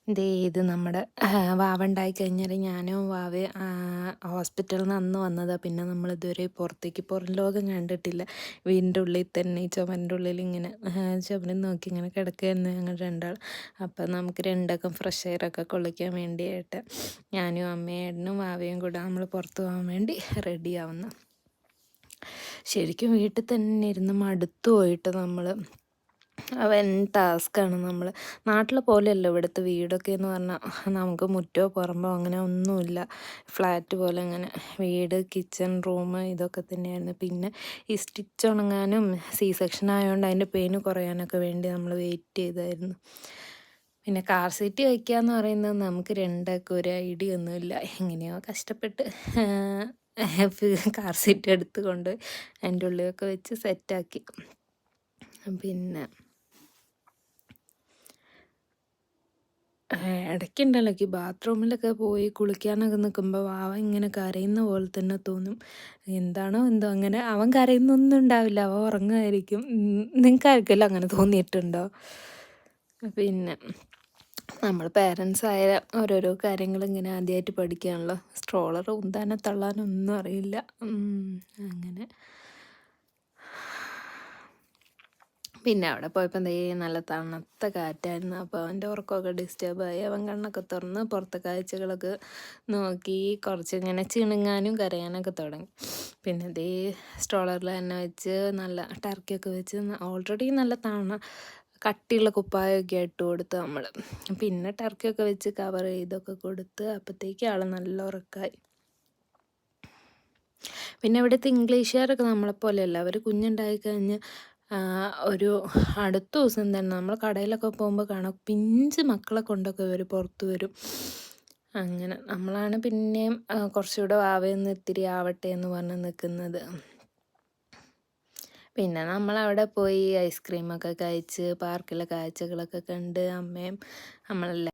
ഇത് നമ്മുടെ വാവ ഉണ്ടായി കഴിഞ്ഞാൽ ഞാനും വാവയും ഹോസ്പിറ്റലിൽ നിന്ന് അന്ന് വന്നതാണ്. പിന്നെ നമ്മളിതുവരെ പുറം ലോകം കണ്ടിട്ടില്ല. വീടിൻ്റെ ഉള്ളിൽ തന്നെ ഈ ചുമരിൻ്റെ ഉള്ളിൽ ഇങ്ങനെ ചുമരും നോക്കി ഇങ്ങനെ കിടക്കുകയായിരുന്നു ഞങ്ങൾ രണ്ടാൾ. അപ്പം നമുക്ക് രണ്ടാൾക്കും ഫ്രഷ് എയറൊക്കെ കൊള്ളിക്കാൻ വേണ്ടിയിട്ട് ഞാനും അമ്മയും ഏട്ടനും വാവയും കൂടെ നമ്മൾ പുറത്ത് പോകാൻ വേണ്ടി റെഡിയാവുന്നു. ശരിക്കും വീട്ടിൽ തന്നെ ഇരുന്ന് മടുത്തു പോയിട്ട് നമ്മൾ അവൻ ടാസ്ക്കാണ്. നമ്മൾ നാട്ടിലെ പോലെയല്ല ഇവിടുത്തെ വീടൊക്കെ എന്ന് പറഞ്ഞാൽ നമുക്ക് മുറ്റോ പറമ്പോ അങ്ങനെ ഒന്നുമില്ല. ഫ്ലാറ്റ് പോലെ അങ്ങനെ വീട്, കിച്ചൺ, റൂം ഇതൊക്കെ തന്നെയായിരുന്നു. പിന്നെ ഈ സ്റ്റിച്ച് ഉണങ്ങാനും സെക്ഷൻ ആയതുകൊണ്ട് അതിൻ്റെ പെയിന് കുറയാനൊക്കെ വേണ്ടി നമ്മൾ വെയിറ്റ് ചെയ്തായിരുന്നു. പിന്നെ കാർ സീറ്റ് വയ്ക്കാന്ന് പറയുന്നത് നമുക്ക് രണ്ടാൾക്കും ഒരു ഐഡിയ ഒന്നുമില്ല. എങ്ങനെയോ കഷ്ടപ്പെട്ട് കാർ സീറ്റ് എടുത്തുകൊണ്ട് അതിൻ്റെ ഉള്ളിലൊക്കെ വെച്ച് സെറ്റാക്കി. പിന്നെ ഇടയ്ക്കുണ്ടല്ലോ ഈ ബാത്റൂമിലൊക്കെ പോയി കുളിക്കാനൊക്കെ നിൽക്കുമ്പോൾ വാവ ഇങ്ങനെ കരയുന്ന പോലെ തന്നെ തോന്നും. എന്താണോ എന്തോ അങ്ങനെ അവൻ കരയുന്നൊന്നും ഉണ്ടാവില്ല, അവൻ ഉറങ്ങുമായിരിക്കും. നിങ്ങൾക്കാർക്കെല്ലാം അങ്ങനെ തോന്നിയിട്ടുണ്ടോ? പിന്നെ നമ്മൾ പേരൻസ് ആയ ഓരോരോ കാര്യങ്ങൾ ഇങ്ങനെ ആദ്യമായിട്ട് പഠിക്കുകയാണല്ലോ. സ്ട്രോളർ ഉന്താനോ തള്ളാനോ ഒന്നും അറിയില്ല. അങ്ങനെ പിന്നെ അവിടെ പോയപ്പോൾ നല്ല തണുത്ത കാറ്റായിരുന്നു. അപ്പോൾ അവൻ്റെ ഉറക്കമൊക്കെ ഡിസ്റ്റർബായി. അവൻ കണ്ണൊക്കെ തുറന്ന് പുറത്തെ കാഴ്ചകളൊക്കെ നോക്കി കുറച്ചിങ്ങനെ ചിണുങ്ങാനും കരയാനൊക്കെ തുടങ്ങി. പിന്നെ സ്ട്രോളറിൽ തന്നെ വെച്ച് നല്ല ടർക്കിയൊക്കെ വെച്ച് ഓൾറെഡി നല്ല കട്ടിയുള്ള കുപ്പായമൊക്കെ ഇട്ട് കൊടുത്ത് നമ്മൾ. പിന്നെ ടർക്കിയൊക്കെ വെച്ച് കവർ ചെയ്തൊക്കെ കൊടുത്ത് അപ്പോഴത്തേക്ക് ആൾ നല്ല ഉറക്കമായി. പിന്നെ ഇവിടുത്തെ ഇംഗ്ലീഷുകാരൊക്കെ നമ്മളെപ്പോലെയല്ല. അവർ കുഞ്ഞുണ്ടായി കഴിഞ്ഞ് ഒരു അടുത്ത ദിവസം തന്നെ നമ്മൾ കടയിലൊക്കെ പോകുമ്പോൾ കാണാം പിഞ്ച് മക്കളെ കൊണ്ടൊക്കെ ഇവർ പുറത്ത് വരും. അങ്ങനെ നമ്മളാണ് പിന്നെയും കുറച്ചുകൂടെ വാവയൊന്ന് ഇത്തിരി ആവട്ടെ എന്ന് പറഞ്ഞ് നിൽക്കുന്നത്. പിന്നെ നമ്മളവിടെ പോയി ഐസ്ക്രീമൊക്കെ കഴിച്ച് പാർക്കിലെ കാഴ്ചകളൊക്കെ കണ്ട് അമ്മയും നമ്മളെല്ലാം